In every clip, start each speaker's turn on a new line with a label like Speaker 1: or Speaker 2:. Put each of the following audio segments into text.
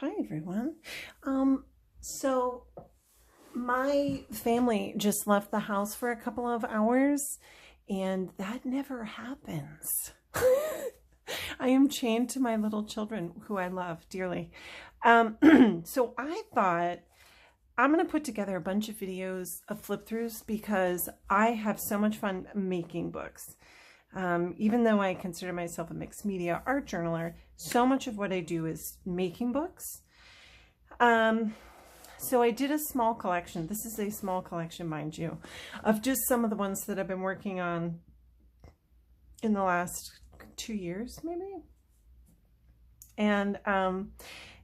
Speaker 1: Hi everyone. So my family just left the house for a couple of hours and that never happens. I am chained to my little children who I love dearly. So I thought I'm going to put together a bunch of videos of flip throughs because I have so much fun making books. Even though I consider myself a mixed media art journaler, so much of what I do is making books. So I did a small collection. This is a small collection, mind you, of just some of the ones that I've been working on in the last 2 years, maybe. And,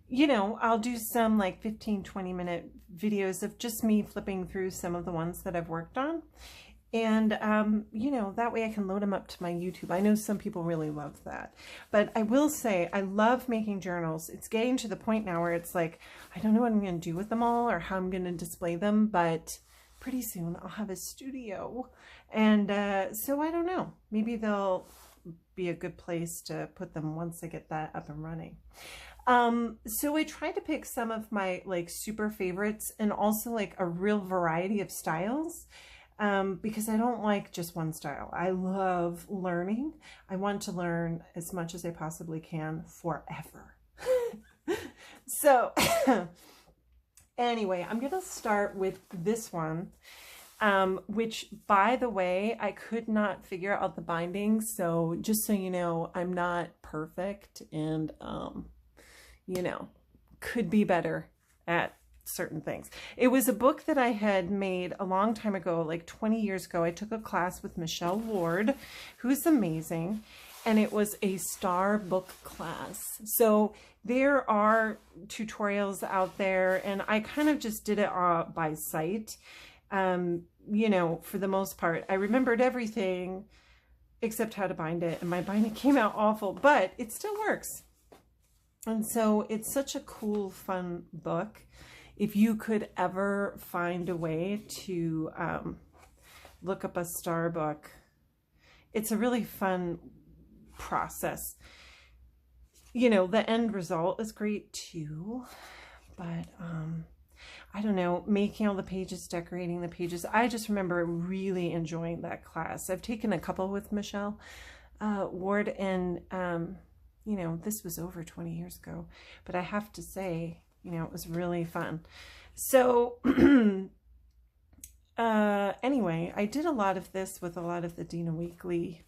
Speaker 1: you know, I'll do some like 15-20 minute videos of just me flipping through some of the ones that I've worked on. And, you know, that way I can load them up to my YouTube. I know some people really love that. But I will say, I love making journals. It's getting to the point now where it's like, I don't know what I'm going to do with them all or how I'm going to display them, but pretty soon I'll have a studio. And so I don't know. Maybe they'll be a good place to put them once I get that up and running. So I tried to pick some of my like super favorites and also like a real variety of styles. Because I don't like just one style. I love learning. I want to learn as much as I possibly can forever. So anyway, I'm going to start with this one, which, by the way, I could not figure out the binding. So just so you know, I'm not perfect and, you know, could be better at certain things. It was a book that I had made a long time ago, like 20 years ago. I took a class with Michelle Ward, who's amazing, and it was a star book class. So there are tutorials out there, and I kind of just did it by sight. You know, for the most part, I remembered everything except how to bind it, and my binding came out awful, but it still works. And so it's such a cool, fun book. If you could ever find a way to look up a star book, it's a really fun process. You know, the end result is great too, but I don't know, making all the pages, decorating the pages. I just remember really enjoying that class. I've taken a couple with Michelle Ward, and you know, this was over 20 years ago, but I have to say, you know, it was really fun. So anyway, I did a lot of this with a lot of the Dina Weekly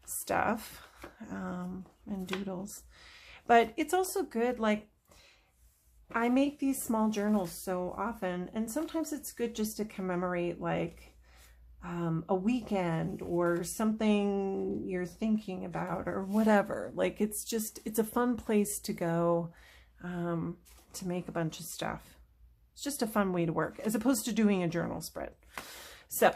Speaker 1: stuff and doodles. But it's also good, like, I make these small journals so often, and sometimes it's good just to commemorate, like, a weekend or something you're thinking about or whatever. Like, it's just, it's a fun place to go to make a bunch of stuff. It's just a fun way to work as opposed to doing a journal spread. So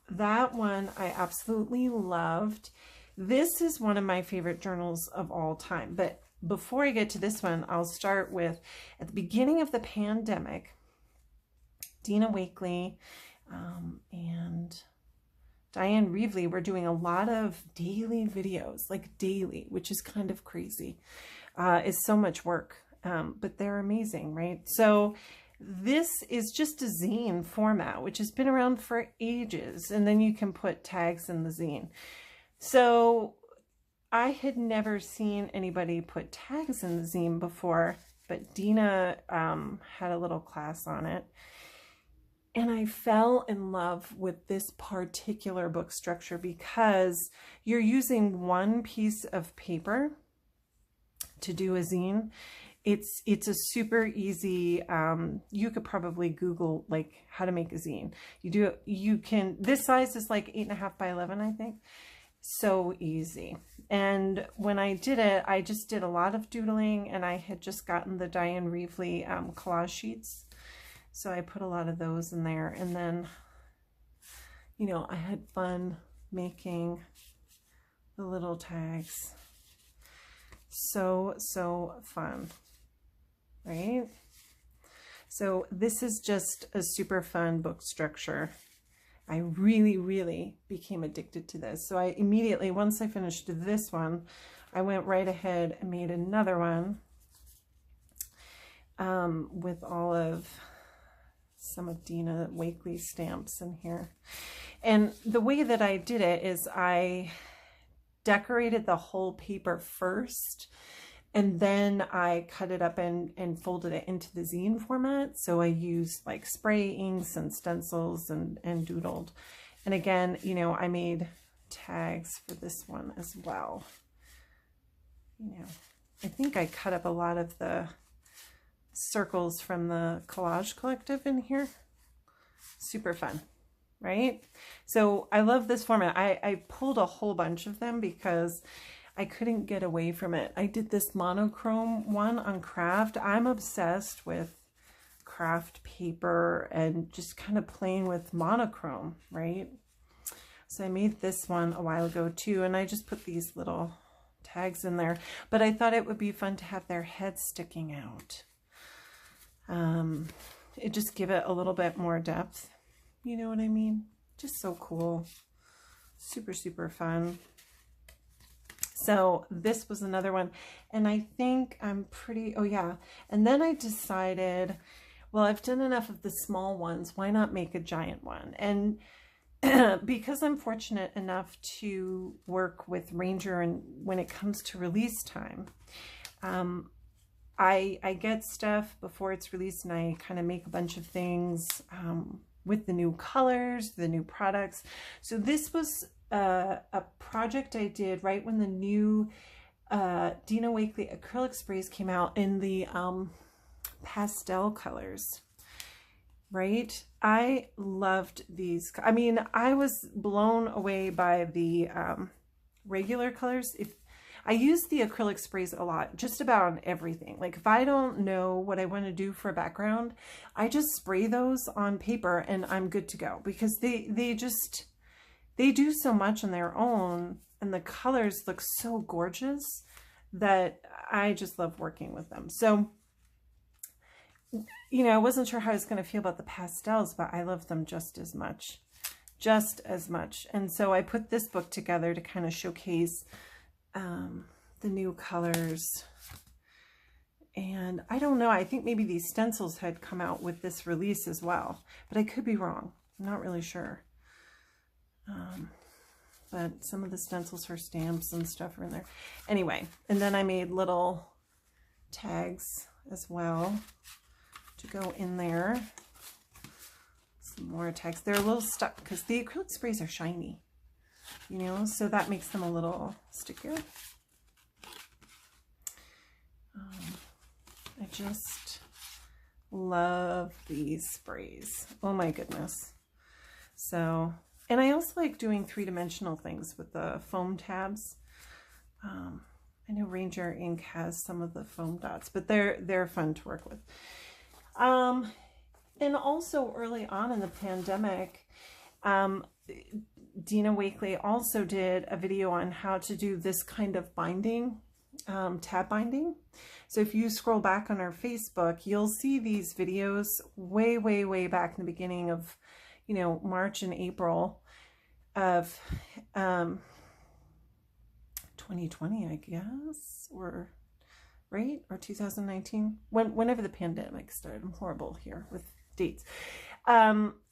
Speaker 1: that one I absolutely loved. This is one of my favorite journals of all time. But before I get to this one, I'll start with, at the beginning of the pandemic, Dina Weekly and Diane Reevely were doing a lot of daily videos, like daily, which is kind of crazy. It's so much work. But they're amazing, right? So this is just a zine format, which has been around for ages. And then you can put tags in the zine. So I had never seen anybody put tags in the zine before, but Dina had a little class on it. And I fell in love with this particular book structure because you're using one piece of paper to do a zine. It's a super easy, you could probably Google like how to make a zine. You can, this size is like 8.5 by 11, I think. So easy. And when I did it, I just did a lot of doodling, and I had just gotten the Diane Reevely collage sheets. So I put a lot of those in there, and then, you know, I had fun making the little tags. So fun. Right? So this is just a super fun book structure. I really, really became addicted to this. So I immediately, once I finished this one, I went right ahead and made another one. with all of some of Dina Wakley's stamps in here. And the way that I did it is I decorated the whole paper first, and then I cut it up and folded it into the zine format. So I used like spray inks and stencils and doodled. And again, you know, I made tags for this one as well. You know, I think I cut up a lot of the circles from the Collage Collective in here. Super fun, right? So I love this format. I pulled a whole bunch of them because I couldn't get away from it. I did this monochrome one on craft. I'm obsessed with craft paper and just kind of playing with monochrome, right? So I made this one a while ago too, and I just put these little tags in there, but I thought it would be fun to have their heads sticking out. It just give it a little bit more depth. You know what I mean? Just so cool. Super, super fun. So this was another one, and I think I'm pretty, oh yeah. And then I decided, well, I've done enough of the small ones. Why not make a giant one? And because I'm fortunate enough to work with Ranger, and when it comes to release time, I get stuff before it's released, and I kind of make a bunch of things with the new colors, the new products. So this was a project I did right when the new Dina Wakley acrylic sprays came out in the pastel colors, right? I loved these. I mean, I was blown away by the regular colors. If I use the acrylic sprays a lot, just about on everything. Like if I don't know what I want to do for a background, I just spray those on paper and I'm good to go, because they do so much on their own, and the colors look so gorgeous that I just love working with them. So, you know, I wasn't sure how I was going to feel about the pastels, but I love them just as much. And so I put this book together to kind of showcase the new colors. And I don't know, I think maybe these stencils had come out with this release as well, but I could be wrong. I'm not really sure. But some of the stencils for stamps and stuff are in there. Anyway, and then I made little tags as well to go in there. Some more tags. They're a little stuck because the acrylic sprays are shiny, you know, so that makes them a little stickier. I just love these sprays. Oh my goodness. So, and I also like doing three-dimensional things with the foam tabs. I know Ranger ink has some of the foam dots, but they're fun to work with. And also early on in the pandemic, Dina Wakley also did a video on how to do this kind of binding, tab binding. So if you scroll back on our Facebook, you'll see these videos way, way, way back in the beginning of, you know, March and April of 2020, I guess, or right, or 2019, whenever the pandemic started. I'm horrible here with dates.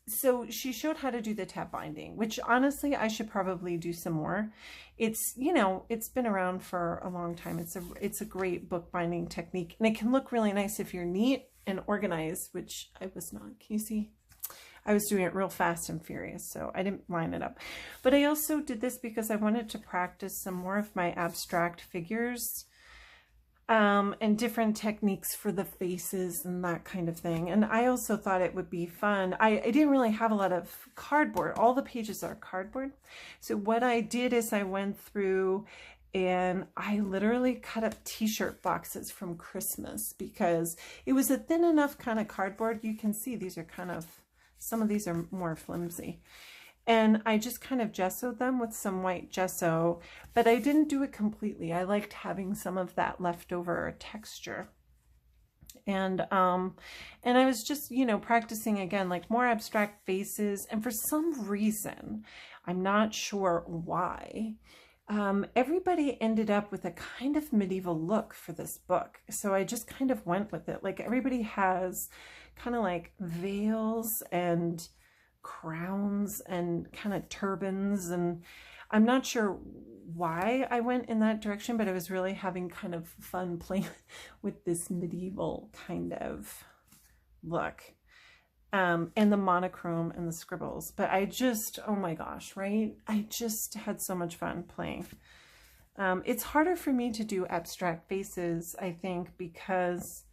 Speaker 1: So she showed how to do the tab binding, which honestly I should probably do some more. It's, you know, it's been around for a long time. It's a great book binding technique, and it can look really nice if you're neat and organized, which I was not. Can you see? I was doing it real fast and furious, so I didn't line it up. But I also did this because I wanted to practice some more of my abstract figures, and different techniques for the faces and that kind of thing. And I also thought it would be fun. I didn't really have a lot of cardboard. All the pages are cardboard. So what I did is I went through and I literally cut up t-shirt boxes from Christmas, because it was a thin enough kind of cardboard. You can see these are kind of, some of these are more flimsy. And I just kind of gessoed them with some white gesso, but I didn't do it completely. I liked having some of that leftover texture. And I was just, you know, practicing again, like more abstract faces. And for some reason, I'm not sure why, everybody ended up with a kind of medieval look for this book. So I just kind of went with it. Like everybody has kind of like veils and crowns and kind of turbans, and I'm not sure why I went in that direction, but I was really having kind of fun playing with this medieval kind of look. And the monochrome and the scribbles. But I just, oh my gosh, right? I just had so much fun playing. It's harder for me to do abstract faces, I think, because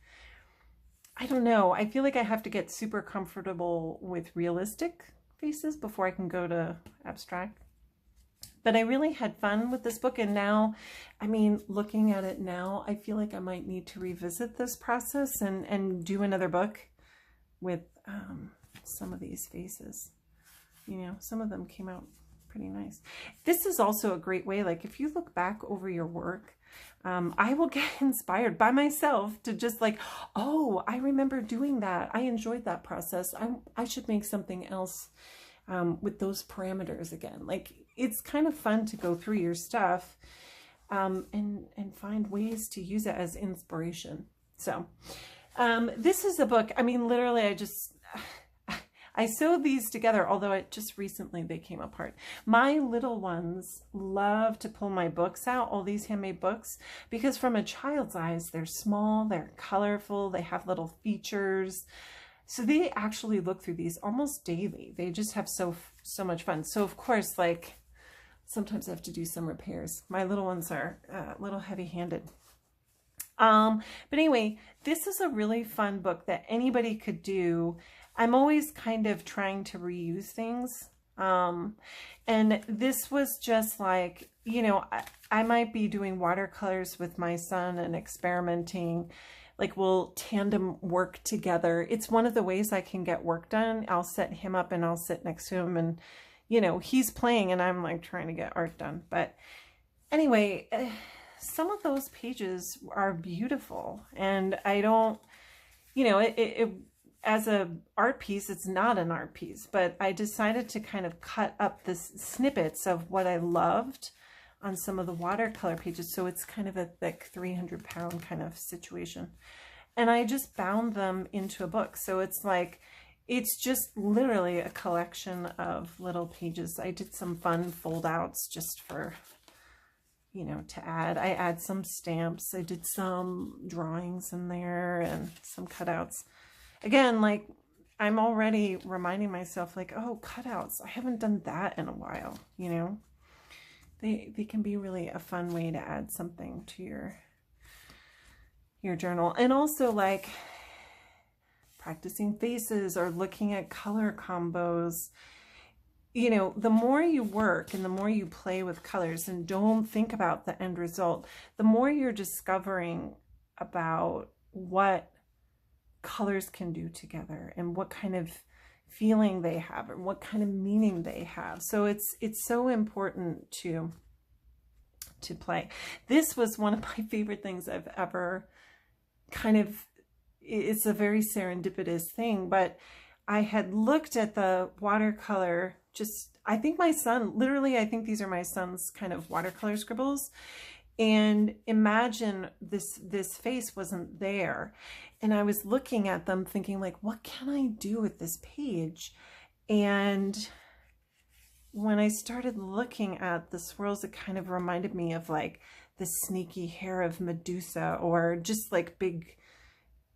Speaker 1: I don't know. I feel like I have to get super comfortable with realistic faces before I can go to abstract. But I really had fun with this book. And now, I mean, looking at it now, I feel like I might need to revisit this process and do another book with some of these faces. You know, some of them came out pretty nice. This is also a great way, like if you look back over your work, I will get inspired by myself to just like, oh, I remember doing that. I enjoyed that process. I should make something else with those parameters again. Like it's kind of fun to go through your stuff and find ways to use it as inspiration. So this is a book, I mean, literally I sewed these together, although it just recently they came apart. My little ones love to pull my books out, all these handmade books, because from a child's eyes, they're small, they're colorful, they have little features. So they actually look through these almost daily. They just have so much fun. So of course, like sometimes I have to do some repairs. My little ones are a little heavy-handed. But anyway, this is a really fun book that anybody could do. I'm always kind of trying to reuse things. And this was just like, you know, I might be doing watercolors with my son and experimenting, like we'll tandem work together. It's one of the ways I can get work done. I'll set him up and I'll sit next to him and, you know, he's playing and I'm like trying to get art done. But anyway, some of those pages are beautiful, and I don't, you know, it as a art piece, it's not an art piece, but I decided to kind of cut up the snippets of what I loved on some of the watercolor pages. So it's kind of a thick 300-pound kind of situation. And I just bound them into a book. So it's like, it's just literally a collection of little pages. I did some fun fold outs just for, you know, to add. I add some stamps. I did some drawings in there and some cutouts. Again, like I'm already reminding myself like, oh, cutouts. I haven't done that in a while, you know. They can be really a fun way to add something to your journal. And also like practicing faces or looking at color combos. You know, the more you work and the more you play with colors and don't think about the end result, the more you're discovering about what colors can do together and what kind of feeling they have and what kind of meaning they have. So it's so important to play. This was one of my favorite things I've ever kind of, it's a very serendipitous thing, but I had looked at the watercolor, just, I think my son, literally, I think these are my son's kind of watercolor scribbles. And imagine this face wasn't there. And I was looking at them thinking like, what can I do with this page? And when I started looking at the swirls, it kind of reminded me of like the sneaky hair of Medusa, or just like big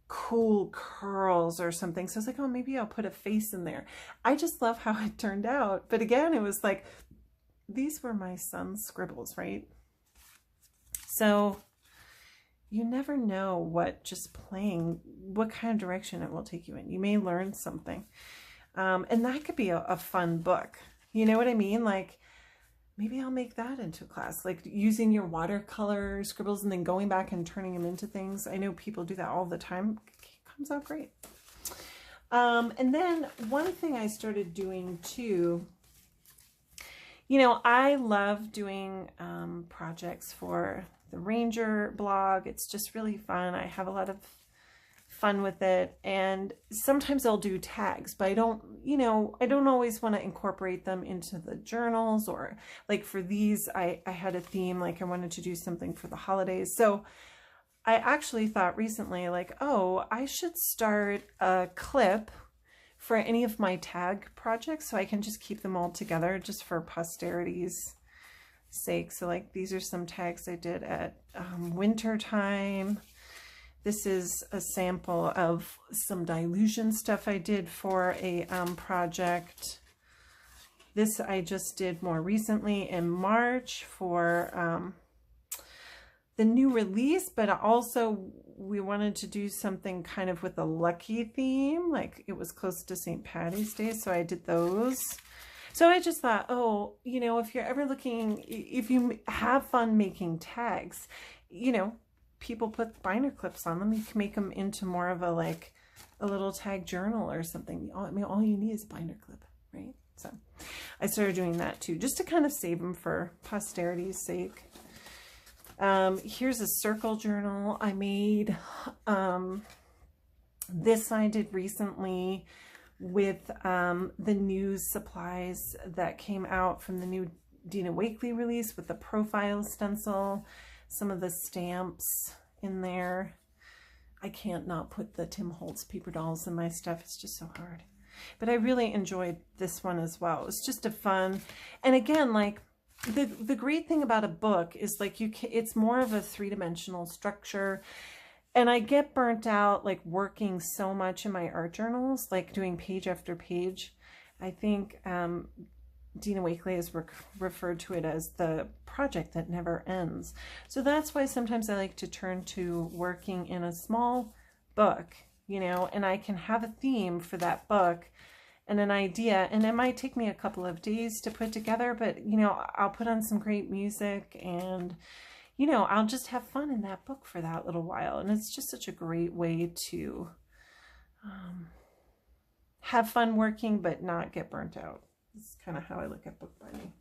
Speaker 1: cool curls or something. So I was like, oh, maybe I'll put a face in there. I just love how it turned out. But again, it was like, these were my son's scribbles, right? So you never know what just playing, what kind of direction it will take you in. You may learn something. And that could be a fun book. You know what I mean? Like, maybe I'll make that into a class, like using your watercolor scribbles and then going back and turning them into things. I know people do that all the time. It comes out great. And then one thing I started doing too, you know, I love doing projects for the Ranger blog. It's just really fun. I have a lot of fun with it. And sometimes I'll do tags, but I don't, you know, I don't always want to incorporate them into the journals, or like for these, I had a theme, like I wanted to do something for the holidays. So I actually thought recently, like, oh, I should start a clip for any of my tag projects so I can just keep them all together just for posterity's sake. So like these are some tags I did at winter time. This is a sample of some dilution stuff I did for a project. This I just did more recently in March for the new release, but also we wanted to do something kind of with a lucky theme, like it was close to St. Patty's Day, so I did those. So I just thought, oh, you know, if you're ever looking, if you have fun making tags, you know, people put binder clips on them. You can make them into more of a, like a little tag journal or something. I mean, all you need is a binder clip, right? So I started doing that too, just to kind of save them for posterity's sake. Here's a circle journal I made. This I did recently with the new supplies that came out from the new Dina Wakley release with the profile stencil, some of the stamps in there. I can't not put the Tim Holtz paper dolls in my stuff. It's just so hard. But I really enjoyed this one as well. It's just a fun, and again, like, the great thing about a book is like it's more of a three-dimensional structure, and I get burnt out like working so much in my art journals, like doing page after page. I think Dina Wakley has referred to it as the project that never ends. So that's why sometimes I like to turn to working in a small book, you know, and I can have a theme for that book and an idea, and it might take me a couple of days to put together, but you know, I'll put on some great music and, you know, I'll just have fun in that book for that little while. And it's just such a great way to have fun working but not get burnt out. It's kind of how I look at bookbinding.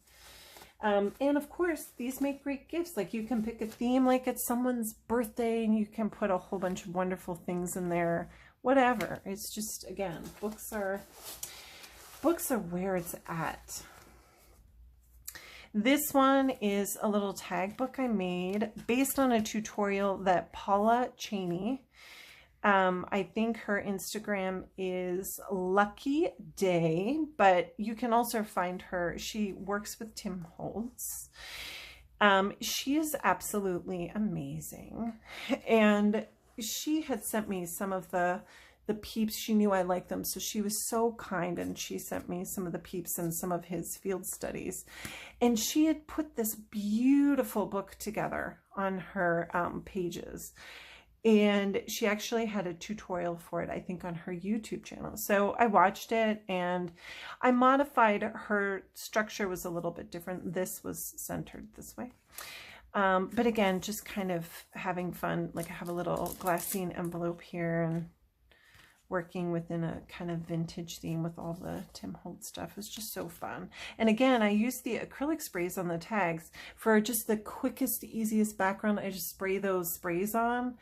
Speaker 1: And of course, these make great gifts. Like you can pick a theme, like it's someone's birthday, and you can put a whole bunch of wonderful things in there, whatever. It's just, again, books are where it's at. This one is a little tag book I made based on a tutorial that Paula Cheney, I think her Instagram is Lucky Day, but you can also find her. She works with Tim Holtz. She is absolutely amazing. And she had sent me some of the peeps. She knew I liked them, so she was so kind, and she sent me some of the peeps and some of his field studies. And she had put this beautiful book together on her pages. And she actually had a tutorial for it, I think, on her YouTube channel. So I watched it and I modified her structure, was a little bit different. This was centered this way. But again, just kind of having fun. Like I have a little glassine envelope here and working within a kind of vintage theme with all the Tim Holtz stuff. It was just so fun. And again, I used the acrylic sprays on the tags for just the quickest, easiest background. I just spray those sprays on.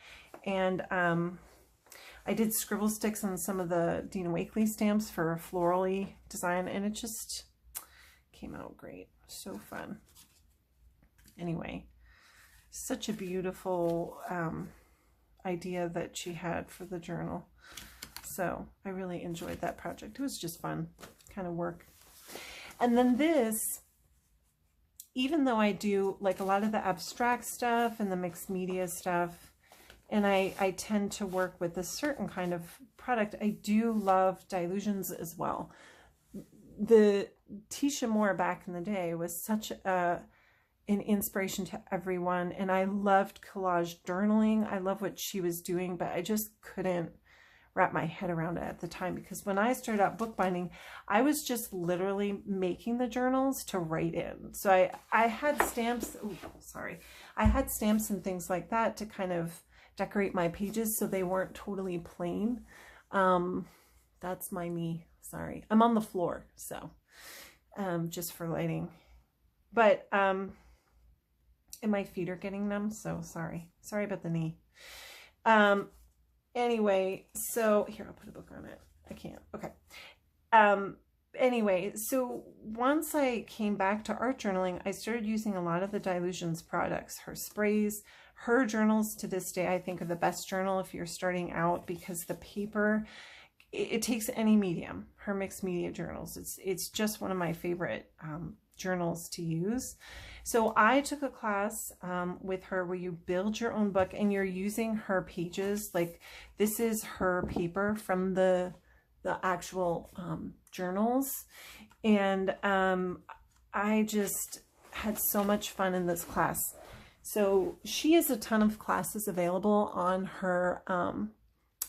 Speaker 1: And I did scribble sticks on some of the Dina Wakley stamps for a florally design, and it just came out great. So fun. Anyway, such a beautiful idea that she had for the journal. So I really enjoyed that project. It was just fun kind of work. And then this, even though I do like a lot of the abstract stuff and the mixed media stuff, and I tend to work with a certain kind of product, I do love dilutions as well. The Tisha Moore back in the day was such an inspiration to everyone, and I loved collage journaling. I love what she was doing, but I just couldn't wrap my head around it at the time, because when I started out bookbinding, I was just literally making the journals to write in. So I had stamps, I had stamps and things like that to kind of decorate my pages so they weren't totally plain. That's me, sorry. I'm on the floor, so just for lighting. But and my feet are getting numb, so sorry about the knee. anyway, so here, I'll put a book on it. I can't. Okay. Anyway, so once I came back to art journaling, I started using a lot of the Dylusions products, her sprays, her journals. To this day, I think are the best journal if you're starting out, because the paper, it takes any medium. Her mixed media journals, it's just one of my favorite journals to use. So I took a class with her where you build your own book and you're using her pages. Like, this is her paper from the actual journals, and I just had so much fun in this class. So she has a ton of classes available on her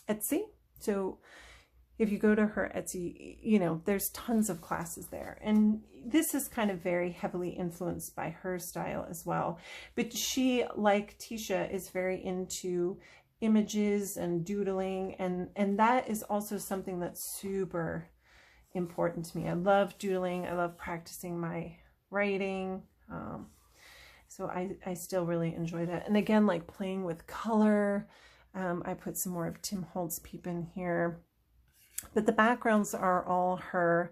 Speaker 1: Etsy. So if you go to her Etsy, you know, there's tons of classes there. And this is kind of very heavily influenced by her style as well. But she, like Tisha, is very into images and doodling. And that is also something that's super important to me. I love doodling. I love practicing my writing. So I still really enjoy that. And again, like playing with color. I put some more of Tim Holtz Peep in here. But the backgrounds are all her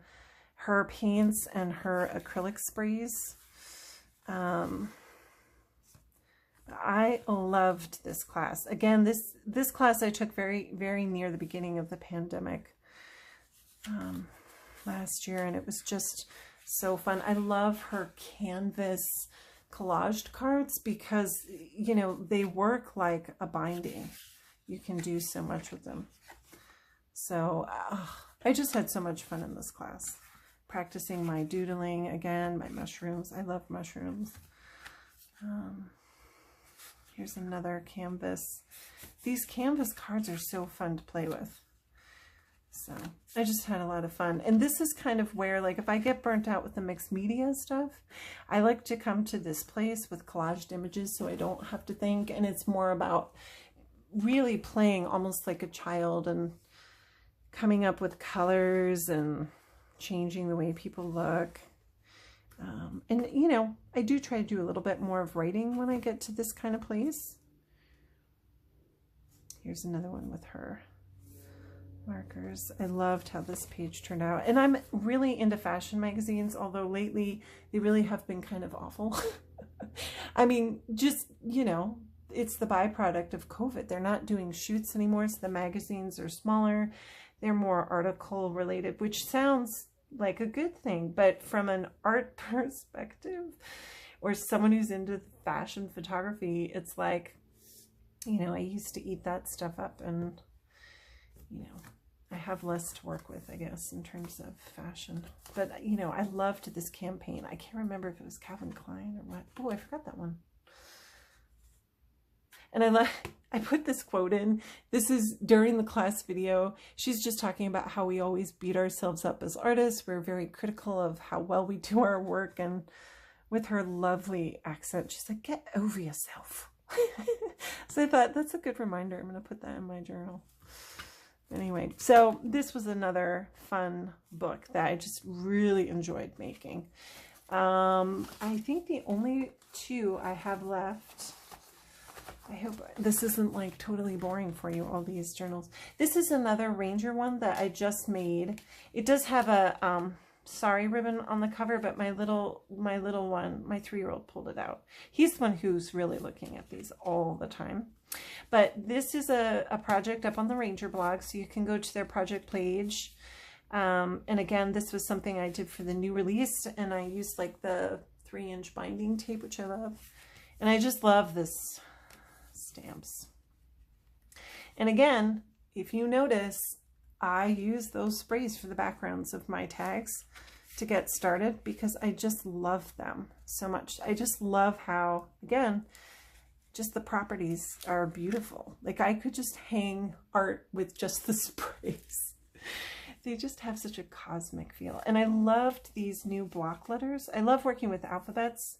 Speaker 1: paints and her acrylic sprays. I loved this class. Again, this class I took very, very near the beginning of the pandemic last year, and it was just so fun. I love her canvas collaged cards because, you know, they work like a binding. You can do so much with them. So I just had so much fun in this class, practicing my doodling again, my mushrooms. I love mushrooms. Here's another canvas. These canvas cards are so fun to play with. So I just had a lot of fun. And this is kind of where, like, if I get burnt out with the mixed media stuff, I like to come to this place with collaged images so I don't have to think. And it's more about really playing almost like a child and coming up with colors and changing the way people look. And, you know, I do try to do a little bit more of writing when I get to this kind of place. Here's another one with her markers. I loved how this page turned out. And I'm really into fashion magazines, although lately they really have been kind of awful. I mean, just, you know, it's the byproduct of COVID. They're not doing shoots anymore, so the magazines are smaller. They're more article related, which sounds like a good thing, but from an art perspective or someone who's into fashion photography, it's like, you know, I used to eat that stuff up, and, you know, I have less to work with, I guess, in terms of fashion. But, you know, I loved this campaign. I can't remember if it was Calvin Klein or what. Oh, I forgot that one. And I put this quote in. This is during the class video. She's just talking about how we always beat ourselves up as artists. We're very critical of how well we do our work. And with her lovely accent, she's like, get over yourself. So I thought, that's a good reminder. I'm going to put that in my journal. Anyway, so this was another fun book that I just really enjoyed making. I think the only two I have left. I hope this isn't like totally boring for you, all these journals. This is another Ranger one that I just made. It does have a sorry ribbon on the cover, but my little one, my 3-year-old pulled it out. He's the one who's really looking at these all the time. But this is a project up on the Ranger blog, so you can go to their project page. And again, this was something I did for the new release, and I used like the 3-inch binding tape, which I love. And I just love this stamps. And again, if you notice, I use those sprays for the backgrounds of my tags to get started because I just love them so much. I just love how, again, just the properties are beautiful. Like I could just hang art with just the sprays. They just have such a cosmic feel. And I loved these new block letters. I love working with alphabets,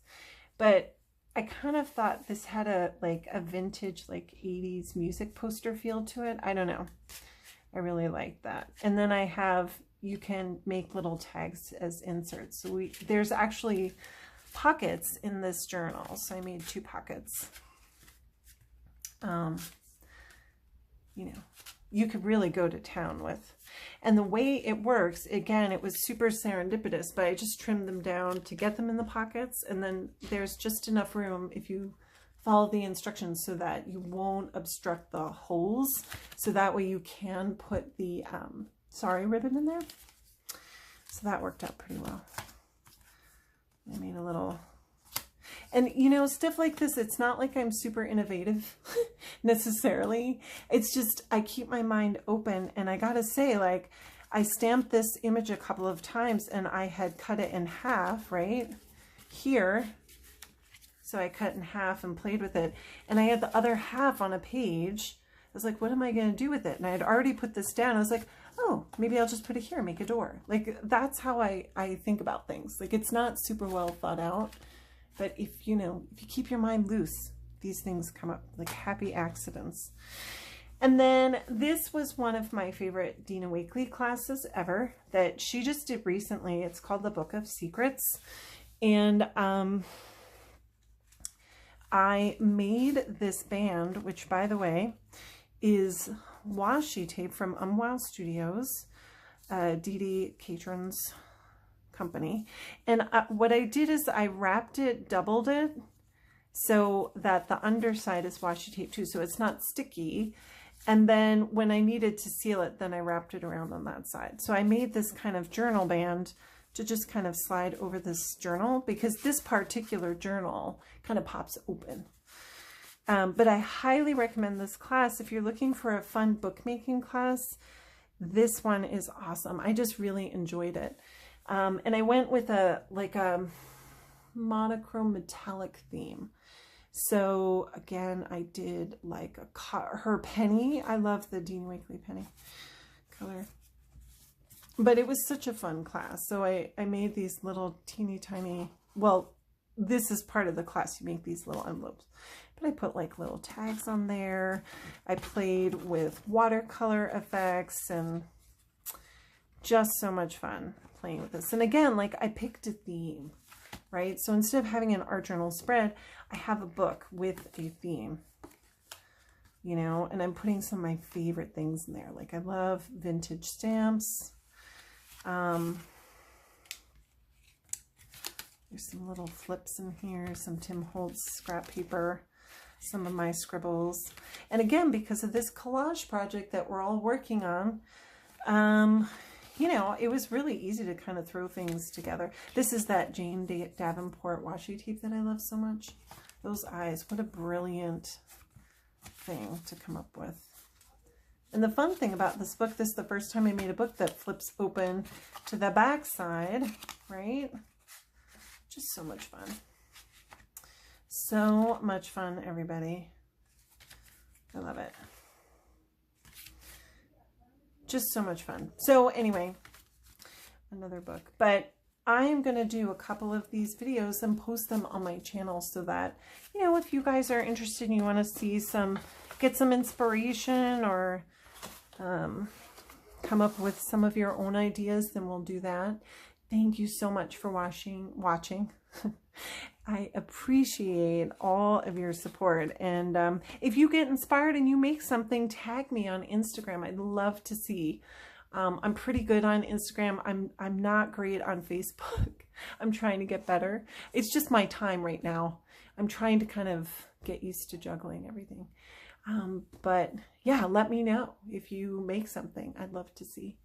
Speaker 1: but I kind of thought this had a vintage like 80s music poster feel to it. I don't know. I really like that. And then I have, you can make little tags as inserts. So there's actually pockets in this journal. So I made 2 pockets. you know, you could really go to town with. And the way it works, again, it was super serendipitous, but I just trimmed them down to get them in the pockets. And then there's just enough room if you follow the instructions so that you won't obstruct the holes. So that way you can put the sari ribbon in there. So that worked out pretty well. I made a little, and you know, stuff like this, it's not like I'm super innovative necessarily. It's just, I keep my mind open, and I gotta say, like, I stamped this image a couple of times and I had cut it in half right here. So I cut in half and played with it, and I had the other half on a page. I was like, what am I going to do with it? And I had already put this down. I was like, oh, maybe I'll just put it here, make a door. Like, that's how I think about things. Like, it's not super well thought out, but if you know, if you keep your mind loose, these things come up like happy accidents. And then this was one of my favorite Dina Wakley classes ever that she just did recently. It's called The Book of Secrets. And I made this band, which, by the way, is washi tape from Wow Studios, Dee Dee Catron's company. And what I did is I wrapped it, doubled it, so that the underside is washi tape too, so it's not sticky. And then when I needed to seal it, then I wrapped it around on that side. So I made this kind of journal band to just kind of slide over this journal, because this particular journal kind of pops open. But I highly recommend this class. If you're looking for a fun bookmaking class, this one is awesome. I just really enjoyed it. And I went with a monochrome metallic theme. So again, I did like her penny. I love the Dina Wakley penny color. But it was such a fun class. So I made these little teeny tiny, well, this is part of the class. You make these little envelopes. But I put like little tags on there. I played with watercolor effects, and just so much fun playing with this. And again, like, I picked a theme, right? So instead of having an art journal spread, I have a book with a theme, you know, and I'm putting some of my favorite things in there. Like, I love vintage stamps. There's some little flips in here, some Tim Holtz scrap paper, some of my scribbles. And again, because of this collage project that we're all working on, you know, it was really easy to kind of throw things together. This is that Jane Davenport washi tape that I love so much. Those eyes, what a brilliant thing to come up with. And the fun thing about this book, this is the first time I made a book that flips open to the back side, right? Just so much fun. So much fun, everybody. I love it. Just so much fun. So anyway, another book. But I am going to do a couple of these videos and post them on my channel so that, you know, if you guys are interested and you want to see some, get some inspiration or come up with some of your own ideas, then we'll do that. Thank you so much for watching. I appreciate all of your support. And if you get inspired and you make something, tag me on Instagram. I'd love to see. I'm pretty good on Instagram. I'm not great on Facebook. I'm trying to get better. It's just my time right now. I'm trying to kind of get used to juggling everything. But yeah, let me know if you make something. I'd love to see.